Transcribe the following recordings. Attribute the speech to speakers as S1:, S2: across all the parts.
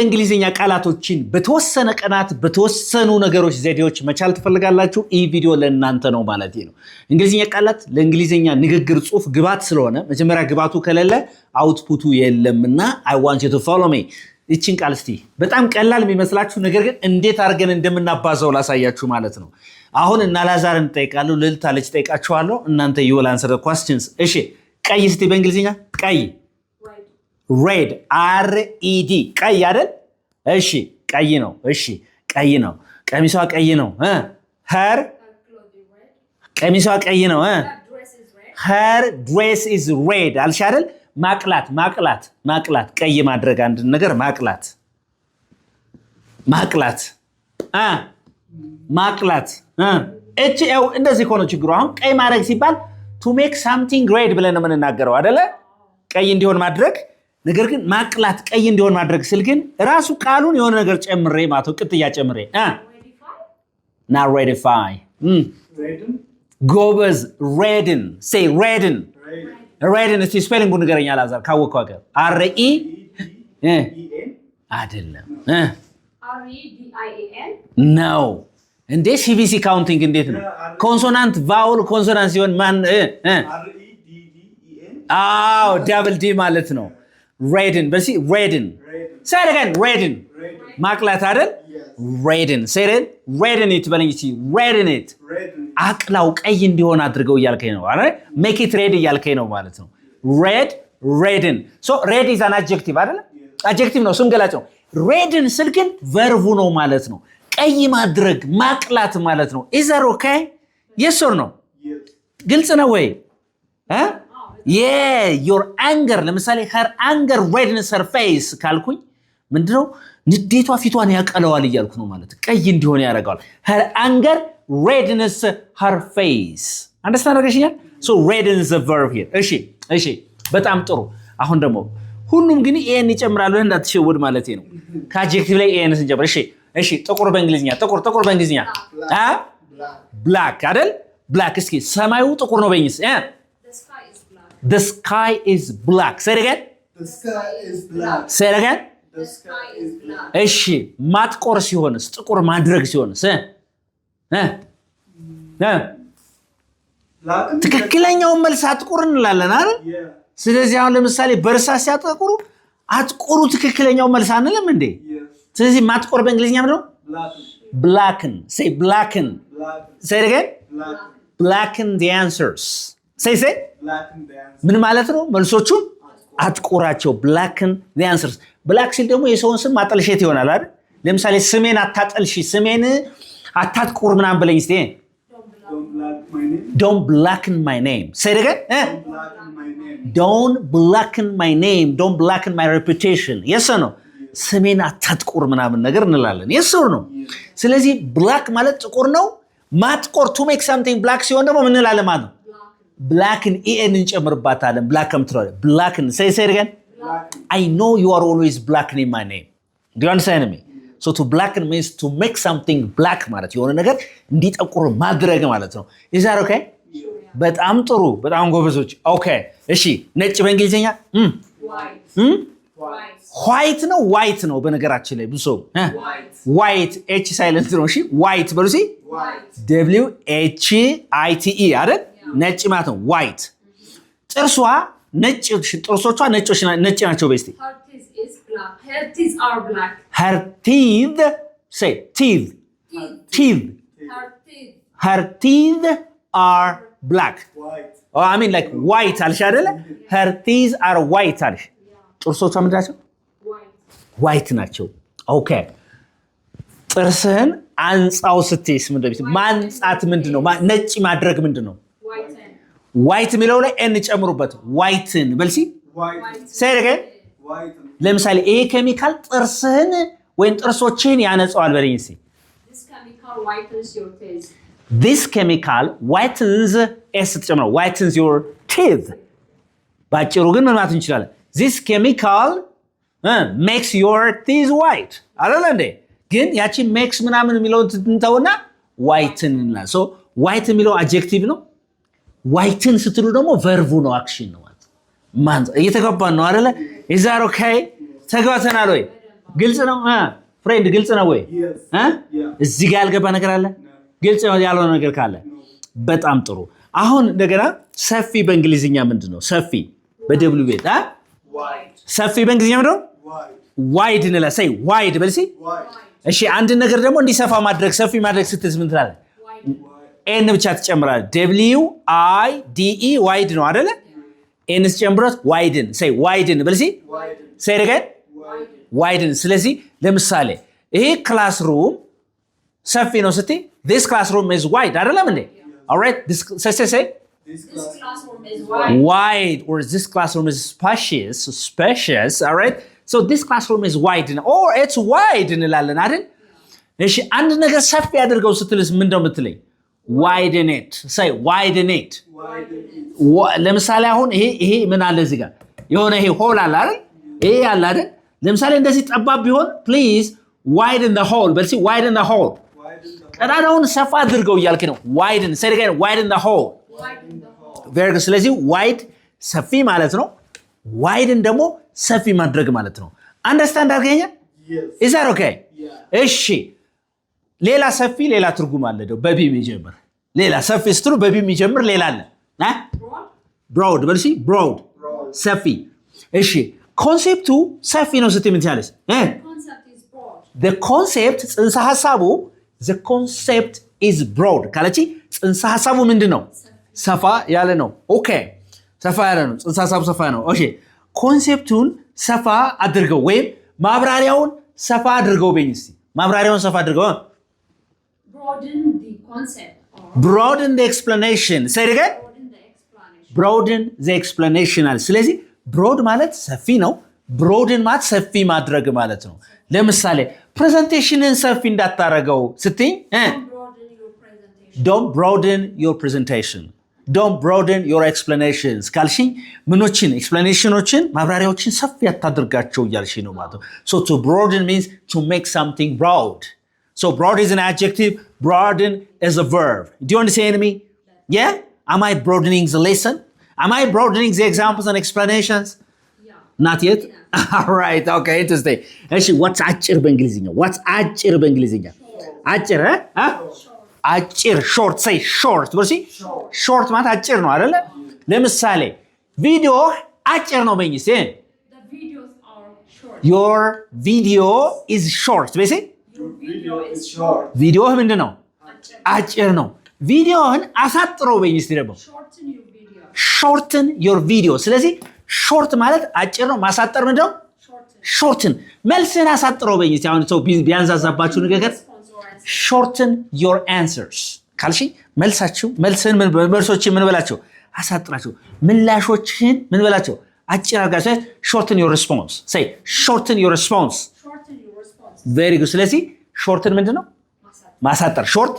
S1: የእንግሊዝኛ ቃላቶችን በተወሰነ ቀናት በተወሰኑ ነገሮች ዘዴዎች መቻል ትፈልጋላችሁ? ይህ ቪዲዮ ለእናንተ ነው ማለት ነው። እንግሊዝኛ ቃላት ለእንግሊዝኛ ንግግር ጽሁፍ ግባት ስለሆነ መጀመሪያ ግባቱ ከሌለ አውትፑቱ የለምና I want you to follow me። እቺን ቃል እስቲ በጣም ቀላል የሚመስላችሁ ነገር ግን እንዴት አድርገን እንደምናባዛው ላሳያችሁ ማለት ነው። አሁን እና ላዛርን ጠይቃለሁ፣ ልልታ ልጅ ጠይቃችኋለሁ። እናንተ you will answer the questions። እሺ ቀይ እስቲ በእንግሊዝኛ ቀይ red R-E-D ቀይ አይደል? እሺ ቀይ ነው። እሺ ቀይ ነው። ቀሚሷ ቀይ ነው። her ቀሚሷ ቀይ ነው። her dress is red አልሽ አይደል? ማቅላት ማቅላት ማቅላት ቀይ ማድረግ አንድ ነገር ማቅላት ማቅላት ማቅላት እቺ ያው እንደዚህ ሆኖ ችግሩ አሁን ቀይ ማድረግ ሲባል to make something red ብለን ነው የምንናገረው አይደለ? ቀይ እንዲሆን ማድረግ ነገር ግን ማቅላት ቀይ እንዲሆን ማድረግ ስል ግን ራሱ ቃሉን የሆነ ነገር ጨምሬ ማለት ነው ቅጥያ ጨምሬ not redify ጎበዝ redden say redden redden እስቲ ስፔሊንጉን ንገረኝ አላዛር ካወቀው ሀገር R-E አይደለም
S2: R-E-D-I-A-N
S1: ነው እንዴ CBC ካውንቲንግ እንዴት ነው ኮንሶናንት ቫውል ኮንሶናንት ሲሆን ማን R-E-D-D-E-N አዎ ዳብል ዲ ማለት ነው redden በሲ redden say it again redden ማቅላት አይደል redden say it redden it በለኝ እቺ redden it አቅላው ቀይ እንዲሆን አድርገው እያልከኝ ነው አይደል make it red እያልከኝ ነው ማለት ነው red redden so red is an adjective አይደል adjective ነው ስም ገላጭ ነው redden ስል ግን verb ነው ማለት ነው ቀይ ማድረግ ማቅላት ማለት ነው is that okay yes or no ግልጽ ነው ወይ yeah your anger ለምሳሌ her anger redness her face ካልኩኝ ምንድነው ንዴቷ ፊቷን ያቀለዋል እያልኩ ነው ማለት ቀይ እንዲሆን ያደርጋል her anger redness her face understand አድርገሽኛል so redden is a verb here እሺ እሺ በጣም ጥሩ አሁን ደግሞ ሁሉም ግን ኤን ይጨምራሉ እንዳትሸወድ ማለት ነው ከአድጀክቲቭ ላይ ኤን ስንጀምር እሺ እሺ ጥቁር በእንግሊዝኛ ጥቁር በእንግሊዝኛ black አይደል black እስኪ ሰማዩ ጥቁር ነው በእንግሊዝ The sky is black. Say it again.
S3: The sky is black.
S1: Say it again.
S2: The sky is black.
S1: እሺ ማጥቆር ሲሆንስ ጥቁር ማድረግ ሲሆንስ ትክክለኛው መልስ አጥቁር እንላለን አይደል? ስለዚህ አሁን ለምሳሌ በርሳስ ሲያጠቁሩ አጥቁሩ ትክክለኛው መልስ አንልም እንዴ? ስለዚህ ማጥቆር በእንግሊዝኛ ምንድነው? Blacken. Say blacken. Say it again. Blacken the answers. Say ምን ማለት ነው መልሶቹን አጥቁራቸው blacken the answers black ሲል ደግሞ የሰውን ስም ማጠልሸት ይሆናል አይደል ለምሳሌ ስሜን አታጠልሺ ስሜን አታጥቁር ምናምን ብለኝ እስቲ don't blacken my name say it again don't blacken my name don't blacken my reputation yes or no ስሜን አታጥቁር ምናምን ነገር እንላለን yes or no ስለዚህ black ማለት ጥቁር ነው ማጥቆር to make something black ሲሆን ደግሞ ምን እንላለን ማለት ነው blacken en እንጨምርባታለን blacken ትራለ blacken say it again blacken. I know you are always blackening my name do you understand me so to blacken means to make something black ማለት የሆነ ነገር እንዲጠቁር ማድረግ ማለት ነው is that okay በጣም ጥሩ በጣም ጎበዞች okay እሺ ነጭ በእንግሊዝኛ white ነው white ነው በነገራችን ላይ ብዙ white h silent ነው እሺ white በሉሲ w h i t e አይደል ነጭ ማለት ነው white ጥርሷ ነጭ ጥርሶቿ ነጭ ናቸው በስቲ
S2: her teeth is black her teeth are black
S1: her teeth say teeth her teeth are black
S3: White.
S1: oh I mean like white አልሽ አይደለ her teeth are white አልሽ ጥርሶቿ ምንድን ናቸው white ናቸው okay ጥርስህን አንጻው ስትይስ ምንድነው ማንጻት ምንድነው ነጭ ማድረግ ምንድነው white የሚለው ላይ n ጨምሩበት whiten በልሲ say it again ለምሳሌ ይሄ ኬሚካል ጥርስህን ወይን ጥርሶችህን ያነጻዋል በለኝ እስቲ
S2: this chemical whitens your teeth
S1: this chemical whitens s ተጨምረው whitens your teeth ባጭሩ ግን ምን ማለት እንችላለን this chemical makes your teeth white አይደል እንዴ ግን ያቺ makes ምናምን የሚለው እንተውና whiten እና so white የሚለው adjective ነው whiten ስትሉ ደግሞ verb ነው action ነው ማለት ማን እየተገባን ነው አይደለ is that okay ተግባተናል ወይ ግልጽ ነው ፍሬንድ ግልጽ ነው ወይ
S3: Yes.
S1: እዚህ ጋር ያልገባ ነገር አለ ግልጽ ያልሆነ ነገር ካለ በጣም ጥሩ አሁን እንደገና ሰፊ በእንግሊዝኛ ምንድነው ሰፊ በደብሊው ቤት
S2: Wide.
S1: ሰፊ በእንግሊዝኛ ምንድነው
S3: Wide.
S1: ዋይድ እንላ ሳይ ዋይድ በልሲ
S3: Wide.
S1: እሺ አንድ ነገር ደግሞ እንዲሰፋ ማድረግ ሰፊ ማድረግ ስትል ምን ትላለህ
S2: Wide.
S1: ኤን ብቻ ትጨምራለህ ደብሊው አይ ዲ ኢ ዋይድ ነው አይደለ ኤን ስጨምሮት ዋይድን ሳይ ዋይድን በልሲ
S3: Wide.
S1: ሳይ ደገ
S2: Wide.
S1: ዋይድን ስለዚህ ለምሳሌ ይሄ ክላስሩም ሰፊ ነው ስትይ this classroom is wide አይደለም እንዴ alright this say
S3: This
S2: This
S3: class.
S2: classroom is wide.
S1: wide or this classroom is spacious alright so this classroom is wide or it's wide እንላለን አይደል እሺ አንድ ነገር ሰፊ አድርገው ስትልስ ምን እንደምትለኝ widen it say widen it
S3: Wide.
S1: ለምሳሌ አሁን ይሄ ምን አለ እዚህ ጋር የሆነ ይሄ ሆል አለ አይደል ይሄ አለ አይደል ለምሳሌ እንደዚህ ጠባብ ቢሆን please widen the hole but see widen the hole
S3: Widen the
S1: ቀዳዳውን ሰፋ አድርገው እያልክ ነው widen say it again widen the hole
S2: Widen the hall.
S1: very good ስለዚህ wide ሰፊ ማለት ነው widen ደግሞ ሰፊ ማድረግ ማለት ነው አንደርስታንድ አድርገኛ
S3: Yes.
S1: is that okay
S3: Yeah.
S1: እሺ ሌላ ሰፊ ሌላ ትርጉም አለ ደው በቢ የሚጀምር ሌላ ሰፊ ስትሉ በቢ የሚጀምር ሌላ አለ
S2: Broad.
S1: broad በልሲ broad
S3: Broad.
S1: ሰፊ እሺ ኮንሴፕቱ ሰፊ ነው ስትይ ምን ትያለሽ
S2: Concept is broad.
S1: the concept ጽንሰ ሐሳቡ the concept is broad ካለቺ ጽንሰ ሐሳቡ ምንድነው ሰፋ ያለ ነው ኦኬ ሰፋ ያለ ነው ጽንሰ ሐሳቡ ሰፋ ነው እሺ ኮንሴፕቱን ሰፋ አድርገው ወይም ማብራሪያውን ሰፋ አድርገው በይንስ ማብራሪያውን ሰፋ አድርገው
S2: Broaden the concept or
S1: broaden the explanation say it again
S2: broaden the explanation.
S1: broaden the explanation አለ ስለዚህ broad ማለት ሰፊ ነው broaden ማለት ሰፊ ማድረግ ማለት ነው ለምሳሌ ፕሬዘንቴሽንን ሰፊ እንዳታረገው ስትይ
S2: Don't broaden your
S1: don't broaden your
S2: presentation.
S1: presentation don't broaden your explanations ካልሽኝ ምኖችን explanationዎችን ማብራሪያዎችን ሰፊ አታድርጋቸው እያልሽ ነው ማለት ነው so to broaden means to make something broad so broad is an adjective broaden is a verb do you understand me yeah am I broadening the lesson am I broadening the examples and explanations
S2: Yeah.
S1: not yet all right okay interesting እሺ what's አጭር በእንግሊዝኛ what's አጭር በእንግሊዝኛ አጭር አጭር short say short ወርሲ short ማለት አጭር ነው አይደለ ለምሳሌ ቪዲዮ አጭር ነው በእንግሊዝ
S2: The videos are short.
S1: your video is short በሲ
S2: Your video is
S3: Short.
S1: ቪዲዮ ምንድነው
S2: short.
S1: አጭር ነው ቪዲዮን አሳጥረው በእንግሊዝ ደግሞ
S2: Shorten your video.
S1: shorten your video ስለዚህ short ማለት አጭር ነው ማሳጠር ምንድነው
S2: Shorten.
S1: shorten መልስን አሳጥረው በእንግሊዝ አሁን ሰው ቢያንዛዛባችሁ ነገር
S2: Response or answer.
S1: shorten your answers ካልሽ መልስን መልሶችን ምን በላቸው አሳጥራቸው ምላሾችን ምን በላቸው አጭር አድርጋችሁ shorten your response say shorten your response
S2: Shorten your response.
S1: very good ስለዚህ shorten ምንድነው ማሳጠር short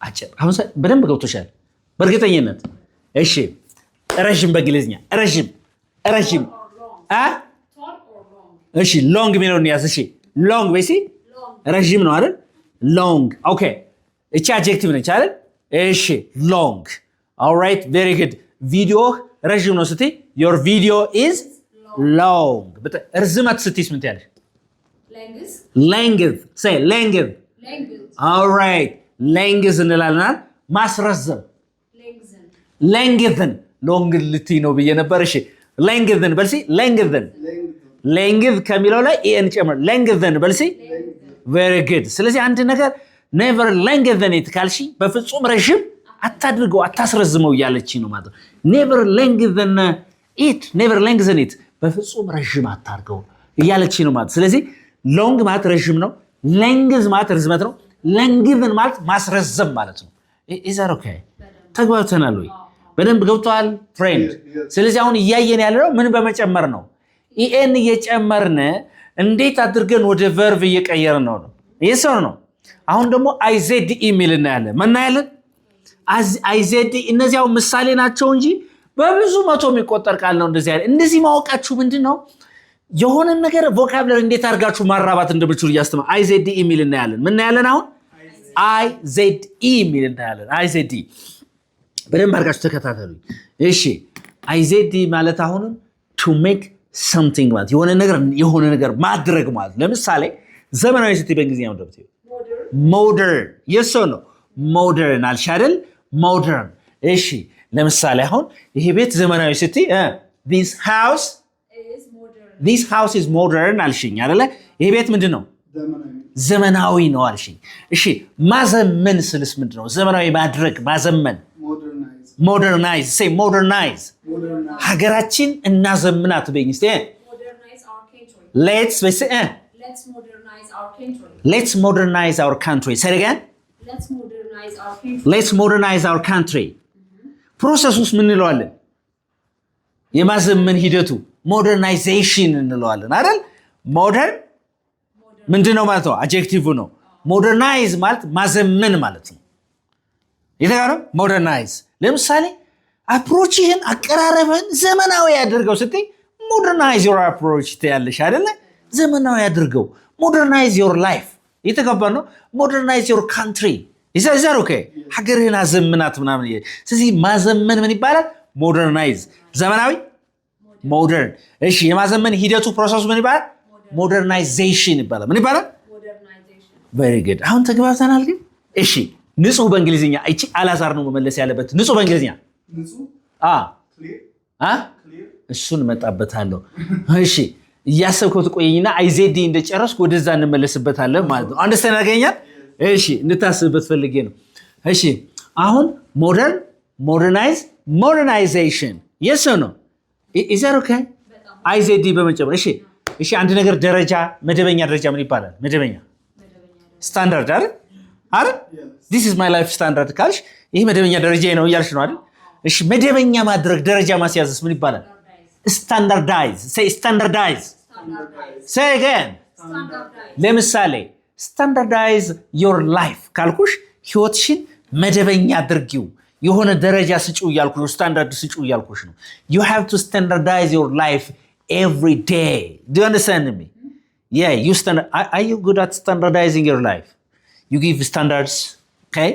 S1: አጭር አሁን በደንብ ገብቶሻል በእርግጠኝነት እሺ ረጅም በእንግሊዝኛ ረጅም
S2: Or long. Tall or long.
S1: እሺ ሎንግ ሚለውን ያዝ እሺ ሎንግ በሲ
S2: Long.
S1: ረጅም ነው አይደል ሎንግ ኦኬ እቺ አድጀክቲቭ ነች አይደል እሺ ሎንግ ኦልራይት ቬሪ ጉድ ቪዲዮ ረጅም ነው ስትይ your video is long ርዝመት ስትይስ ምን ትያለሽ
S2: Length.
S1: length say length
S2: Length.
S1: alright length እንላለን ማስረዘም
S2: Lengthen.
S1: lengthen ሎንግ ልትይ ነው ብዬ ነበር እሺ lengthen በልሲ lengthen length ከሚለው ላይ ኤን ጨምር lengthen በልሲ very good ስለዚህ አንድ ነገር never lengthen it ካልሽ በፍጹም ረጅም አታድርገው አታስረዝመው እያለች ነው ማለት ነው never lengthen it በፍጹም ረጅም አታርገው እያለች ነው ማለት ስለዚህ ሎንግ ማለት ረጅም ነው length ማለት ርዝመት ነው lengthen ማለት ማስረዘም ማለት ነው is that okay ተግባብተናል ወይ በደንብ ገብቷል ፍሬንድ ስለዚህ አሁን እያየን ያለው ምን በመጨመር ነው ኢኤን እየጨመርን እንዴት አድርገን ወደ ቨርብ እየቀየርን ነው ይሄው ነው አሁን ደግሞ አይዜድ ኢሜል እናያለን መናያለን አይዜድ እነዚያው ምሳሌ ናቸው እንጂ በብዙ መቶ የሚቆጠር ቃል ነው እንደዚህ አይደል እንደዚህ ማወቃችሁ ምንድነው የሆነ ነገር ቮካብለሪ እንዴት አድርጋችሁ ማራባት እንደምትችሉ ያስተማ አይዜድ ኢሜል እናያለን መናያለን አሁን አይዜድ ኢሜል እናያለን አይዜድ በደንብ አድርጋችሁ ተከታተሉ እሺ አይዜድ ማለት አሁን to make something ማለት የሆነ ነገር ማድረግ ማለት ለምሳሌ ዘመናዊ ስትይ በእንግሊዝኛ ነው ደብተው modern yes or no modern አልሽ አይደል modern እሺ ለምሳሌ አሁን ይሄ ቤት ዘመናዊ ስትይ this house is modern አልሽኝ አይደለ ይሄ ቤት ምንድነው ዘመናዊ ነው አልሽኝ እሺ ማዘመን ስልስ ምንድነው ዘመናዊ ማድረግ ማዘመን modernize say modernize ሀገራችን እናዘምናት በእንግሊዝ
S2: modernize our country
S1: let's modernize our country say it again let's modernize our country ፕሮሰሱስ ምን እንለዋለን የማዘመን ሂደቱ modernization እንለዋለን አይደል modern ምንድነው ማለት ነው አድጀክቲቭ ነው modernize ማለት ማዘመን ማለት ነው ይተጋሩ modernize ለምሳሌ አፕሮችህን አቀራረብህን ዘመናዊ ያድርገው ስትይ modernize your approach ትያለሽ አይደለ ዘመናዊ ያድርገው modernize your life ይተጋባ ነው modernize your country is that okay ሀገርህን አዘምናት ምናምን ስለዚህ ማዘመን ምን ይባላል modernize ዘመናዊ modern እሺ የማዘመን ሂደቱ ፕሮሰሱ ምን ይባላል modernization ይባላል ምን ይባላል very good አሁን ተግባብተናል ግን እሺ ንጹህ በእንግሊዝኛ እቺ አላዛር ነው መመለስ ያለበት ንጹህ በእንግሊዝኛ እሱን መጣበታለሁ እሺ እያሰብከው ትቆየኝና አይዜዲ እንደጨረስኩ ወደዛ እንመለስበታለን ማለት ነው አንደርስታንድ ያገኛል እሺ እንድታስብበት ፈልጌ ነው እሺ አሁን modernization yes or no is that okay አይዜዲ በመጨመር እሺ አንድ ነገር ደረጃ መደበኛ ደረጃ ምን ይባላል መደበኛ ስታንዳርድ አይደል this is my life standard ካልሽ ይሄ መደበኛ ደረጃ ነው እያልሽ ነው አይደል እሺ መደበኛ ማድረግ ደረጃ ማስያዝስ ምን ይባላል standardize say standardize say again ለምሳሌ standardize your life ካልኩሽ ህይወትሽን መደበኛ አድርጊው የሆነ ደረጃ ስጪው እያልኩሽ ነው ስታንዳርድ ስጪው እያልኩሽ ነው you have to standardize your life every day do you understand me yeah you are you good at standardizing your life you give standards okay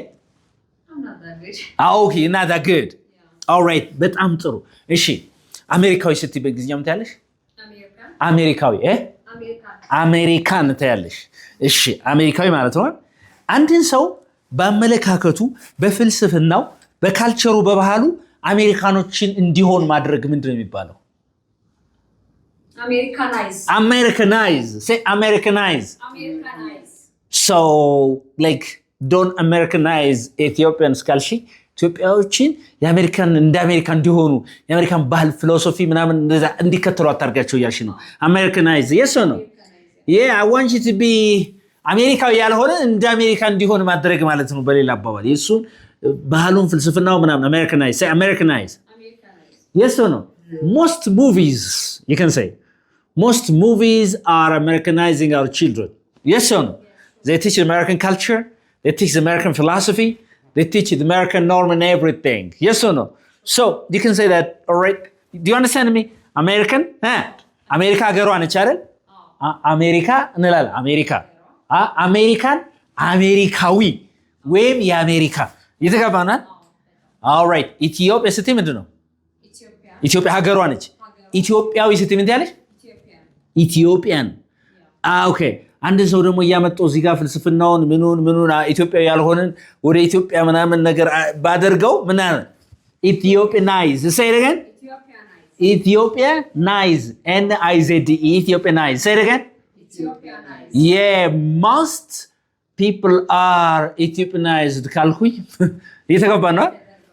S2: I'm not that good
S1: okay not that good yeah. All right በጣም ጥሩ እሺ አሜሪካዊ ስትይ በእንግሊዝኛ ምን ታያለሽ አሜሪካዊ አሜሪካን ታያለሽ እሺ አሜሪካዊ ማለት ነው አንድን ሰው በአመለካከቱ በፍልስፍናው በካልቸሩ በባህሉ አሜሪካኖችን እንዲሆን ማድረግ ምንድነው የሚባለው Americanize say Americanize so like don't Americanize Ethiopians ካልሽ ኢትዮጵያዎችን የአሜሪካን እንደ አሜሪካ እንዲሆኑ የአሜሪካን ባህል ፊሎሶፊ ምናምን እንደዛ እንዲከተሉ አታርጋቸው ያልሽ ነው Americanize yes or no yeah I want you to be አሜሪካዊ ያልሆነ እንደ አሜሪካ እንዲሆን ማድረግ ማለት ነው በሌላ አባባል የሱን ባህሉን ፍልስፍናው ምናምን Americanize say Americanize yes or no most movies you can say most movies are Americanizing our children yes or no they teach American culture they teach American philosophy they teach the American norm and everything yes or no so you can say that all right do you understand me American America ሀገሯ ነች አይደል አሜሪካ እንላለን አሜሪካን አሜሪካዊ ወይም የአሜሪካ ይተጋባናል all right ኢትዮጵያ ስትይ ምንድነው ኢትዮጵያ ሀገሯ ነች ኢትዮጵያዊ ስትይ ምን ትያለሽ ኢትዮጵያን ኦኬ አንድ ሰው ደግሞ እያመጣው እዚህ ጋር ፍልስፍናውን ምኑን ኢትዮጵያዊ ያልሆነን ወደ ኢትዮጵያ ምናምን ነገር ባደርገው ምናምን Ethiopianize say it again Ethiopianize N-I-Z-E Ethiopianize say it again Ethiopianize yeah most people are Ethiopianized ካልኩኝ እየተግባባ ነው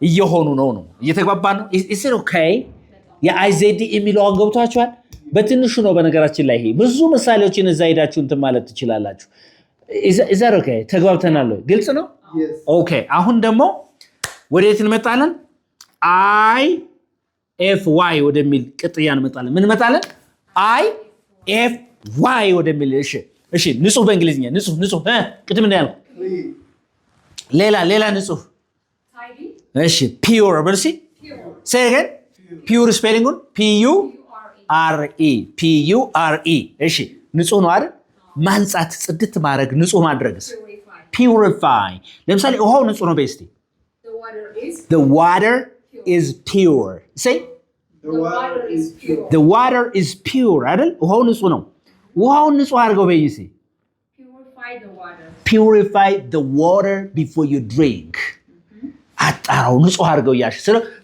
S1: እየሆኑ ነው እየተግባባ ነው is it okay የአይዜዲ የሚለው አንገብቷችኋል በትንሹ ነው በነገራችን ላይ ይሄ ብዙ ምሳሌዎችን እዛ ሄዳችሁ እንትን ማለት ትችላላችሁ is that okay ተግባብተናል ግልጽ ነው yes okay አሁን ደግሞ ወዴት እንመጣለን I F Y ወደሚል ቅጥያ እንመጣለን ምን እንመጣለን I F Y ወደሚል እሺ ንጹህ በእንግሊዝኛ ንጹህ ቅድም ነው ያልኩት ሌላ ንጹህ tidy እሺ pure በርሲ say again pure spelling P U R E እሺ ንጹህ ነው አይደል ማንጻት ጽድት ማድረግ ንጹህ ማድረግስ purify ለምሳሌ ውሃው ንጹህ ነው በስቲ the water is pure say
S3: The water is pure.
S1: The water is pure አይደል? ውሃው ንጹህ ነው። ውሃውን ንጹህ አድርገው በይኝ እስኪ።
S2: Purify the water.
S1: Purify the water before you drink. አጣራው ንጹህ አድርገው እያልሽ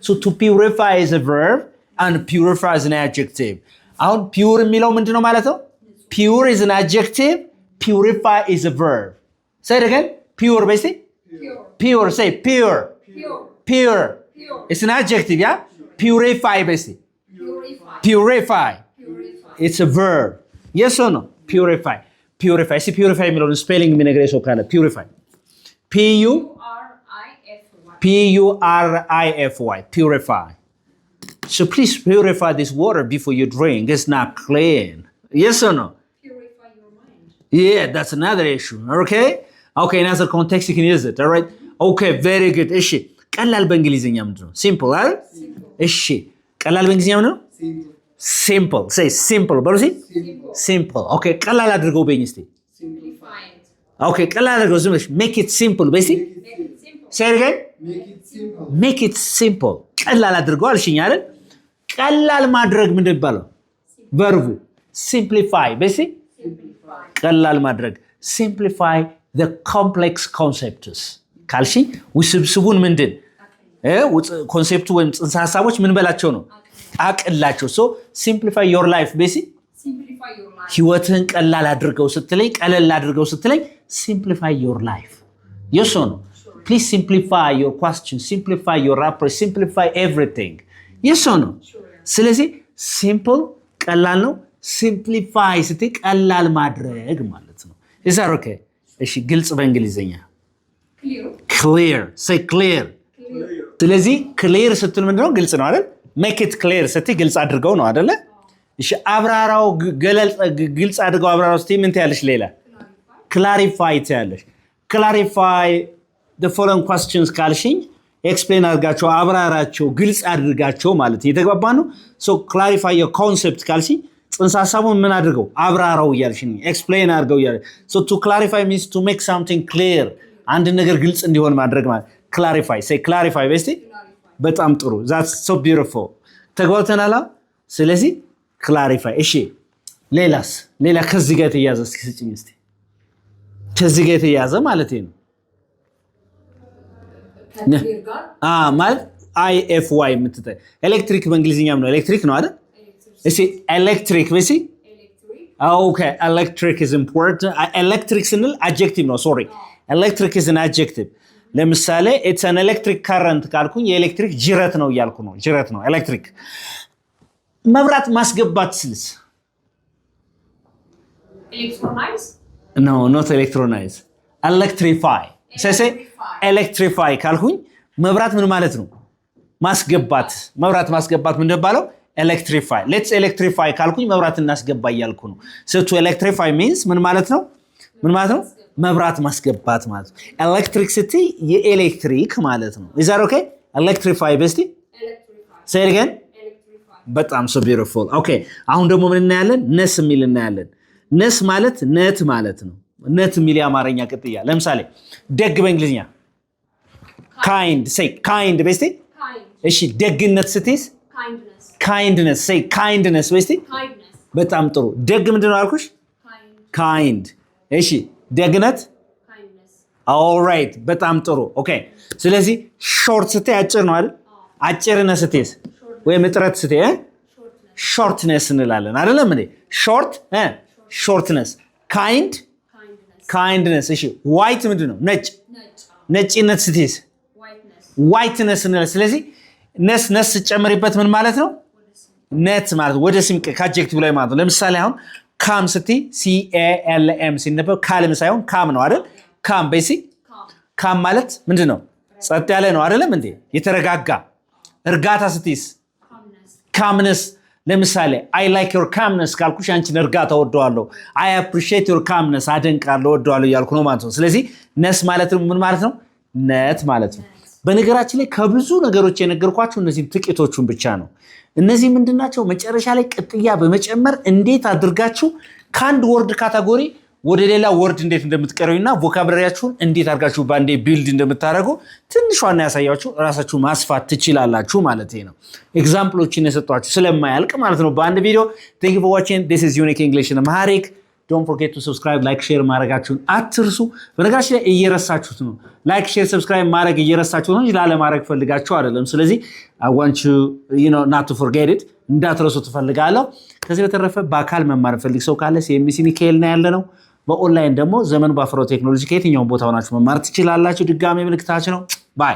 S1: so to purify is a verb and purify is an adjective. አሁን pure የሚለው ምንድን ነው ማለት ነው? Pure is an adjective, purify is a verb. Say it again. Pure basically.
S2: Pure.
S1: Pure, say pure.
S2: Pure.
S1: Pure.
S2: Pure.
S1: It's an adjective, yeah? Purify basically.
S2: Purify.
S1: Purify.
S2: Purify.
S1: It's a verb. Yes or no? Purify. Purify. See, purify የሚለውን ስፔሊንግ የሚነግረኝ ሰው ካለ purify.
S2: Purify.
S1: Purify. Purify. So please purify this water before you drink. It's not clean. Yes or no?
S2: Purify your mind.
S1: Yeah, that's another issue. Okay? Okay, in other context you can use it. All right? Okay, very good. እሺ ቀላል በእንግሊዝኛ ምንድን ነው? Simple አይደል? እሺ ቀላል በእንግሊዝኛ ምንድን ነው?
S3: Simple.
S1: Simple. Say simple. በሉ እስኪ
S3: Simple.
S1: simple. Okay, ቀላል አድርገው በይኝ እስኪ።
S2: Simplify it.
S1: Okay, ቀላል አድርገው ዝም ብለሽ make it simple በይ እስኪ።
S2: Make it simple.
S1: Say it again.
S3: Make it simple.
S1: Make it simple. ቀላል አድርገው አልሽኝ አይደል? ቀላል ማድረግ ምንድን ይባላል? ቨርቡ simplify በይ እስኪ።
S2: Simplify.
S1: ቀላል ማድረግ simplify the complex concepts ካልሽኝ ውስብስቡን ምንድን ኮንሴፕቱ ወይም ጽንሰ ሀሳቦች ምን በላቸው ነው አቅላቸው so simplify your life በይ እስኪ።
S2: Simplify your life.
S1: ህይወትህን ቀላል አድርገው ስትለኝ ቀለል አድርገው ስትለኝ simplify your life. Yes or no? Please simplify your questions, simplify your approach, simplify everything. Yes or no? ስለዚህ simple ቀላል ነው simplify ስትይ ቀላል ማድረግ ማለት ነው። Is that okay? እሺ ግልጽ በእንግሊዝኛ
S2: Clear.
S1: clear. Say clear.
S2: Clear.
S1: ስለዚህ clear ስትል ምንድነው? ግልጽ ነው አይደል? make it clear ስትይ ግልጽ አድርገው ነው አይደለ? እሺ አብራራው ግልጽ አድርገው አብራራው ስትይ ምን ትያለሽ ሌላ? clarify ትያለሽ። clarify the following questions ካልሽኝ explain አድርጋቸው አብራራቸው ግልጽ አድርጋቸው ማለት እየተግባባ ነው። so clarify your concept ካልሽኝ ጽንሰ ሀሳቡን ምን አድርገው አብራራው እያልሽኝ explain አድርገው እያልሽ so to clarify means to make something clear አንድ ነገር ግልጽ እንዲሆን ማድረግ ማለት clarify say clarify በስቲ በጣም ጥሩ that's so beautiful ተግባብተናል። ስለዚህ clarify እሺ ሌላ ከዚህ ጋር የተያዘ እስኪ ስጭኝ እስቲ ከዚህ ጋር የተያዘ ማለት ነው ማለት IFY የምትጠይ ኤሌክትሪክ በእንግሊዝኛም ነው ኤሌክትሪክ ነው አይደል? እሺ ኤሌክትሪክ በሲ Okay, electric is important. Electric ስንል adjective ነው sorry. Electric is an adjective. ለምሳሌ it's an electric current ካልኩኝ የኤሌክትሪክ ጅረት ነው እያልኩ ነው ጅረት ነው ኤሌክትሪክ። መብራት ማስገባት ስልስ
S2: Electronize?
S1: No, not electronize. Electrify. Electrify ካልኩኝ መብራት ምን ማለት ነው? ማስገባት መብራት ማስገባት ምን እንደባለው electrify. Let's electrify ካልኩኝ መብራት እናስገባ እያልኩ ነው። So to electrify means ምን ማለት ነው? ምን ማለት ነው? መብራት ማስገባት ማለት ነው። Electricity የኤሌክትሪክ ማለት ነው። Is that okay? Electrify በስቲ
S2: Electrify.
S1: Say it again.
S2: Electrify.
S1: በጣም so beautiful. Okay. አሁን ደግሞ ምን እናያለን? ነስ የሚል እናያለን። ነስ ማለት ነት ማለት ነው። ነት የሚል የአማርኛ ቅጥያ ለምሳሌ ደግ በእንግሊዝኛ kind say kind በስቲ
S2: Kind.
S1: እሺ ደግነት ስትይዝ
S2: Kindness.
S1: kindness say kindness በስቲ
S2: Kindness.
S1: በጣም ጥሩ ደግ ምንድነው አልኩሽ
S2: Kind.
S1: kind እሺ ደግነት
S2: Kindness.
S1: all right በጣም ጥሩ okay ስለዚህ short ስትይ አጭር ነው አይደል አጭርነት ስትይዝ ወይም እጥረት ስትይ
S2: Shortness.
S1: shortness እንላለን አይደለም እንዴ short shortness kind
S2: Kindness.
S1: kindness እሺ white ምንድነው ነጭ
S2: Nudge.
S1: ነጭነት ስትይዝ
S2: Whiteness.
S1: whiteness እንላለን ስለዚህ ነስ ጨምሪበት ምን ማለት ነው ነት ማለት ወደ ስም ከአድጀክቲቭ ላይ ማለት ነው ለምሳሌ አሁን ካም ስትይ CALM ሲነበብ ካልም ሳይሆን ካም ነው አይደል ካም በሲ
S2: Calm.
S1: ካም ማለት ምንድነው ጸጥ ያለ ነው አይደለም እንዴ የተረጋጋ እርጋታ ስትይዝ
S2: Calmness.
S1: calmness ለምሳሌ I like your calmness ካልኩሽ አንቺን እርጋታ ወደዋለሁ I appreciate your calmness አደንቃለሁ ወደዋለሁ እያልኩ ነው ማለት ነው ስለዚህ ነስ ማለት ምን ማለት ነው ነት ማለት ነው በነገራችን ላይ ከብዙ ነገሮች የነገርኳችሁ እነዚህ ጥቂቶቹን ብቻ ነው እነዚህ ምንድናቸው መጨረሻ ላይ ቅጥያ በመጨመር እንዴት አድርጋችሁ ከአንድ ወርድ ካታጎሪ ወደ ሌላ ወርድ እንዴት እንደምትቀሩና ቮካብላሪያችሁን እንዴት አድርጋችሁ ባንዴ ቢልድ እንደምታደርጉ ትንሿን ያሳያችሁ ራሳችሁ ማስፋት ትችላላችሁ ማለት ነው። ኤግዛምፕሎችን የሰጧችሁ ስለማያልቅ ማለት ነው በአንድ ቪዲዮ። Thank you for watching. This is Unique English in Amharic. Don't forget to subscribe, like, share ማድረጋችሁን አትርሱ። በነገራችን ላይ እየረሳችሁት ነው። ላይክ፣ ሼር፣ ሰብስክራይብ ማድረግ እየረሳችሁት ነው እንጂ ላለማድረግ ፈልጋችሁ አይደለም። ስለዚህ I want you not to forget it እንዳትረሱ ትፈልጋለሁ። ከዚህ በተረፈ በአካል መማር ፈልግ ሰው ካለ ሲኤምሲ ሚካኤል ነው ያለነው። በኦንላይን ደግሞ ዘመን ባፈራው ቴክኖሎጂ ከየትኛውም ቦታ ሆናችሁ መማር ትችላላችሁ። ድጋሜ ምልክታችሁ ነው። ባይ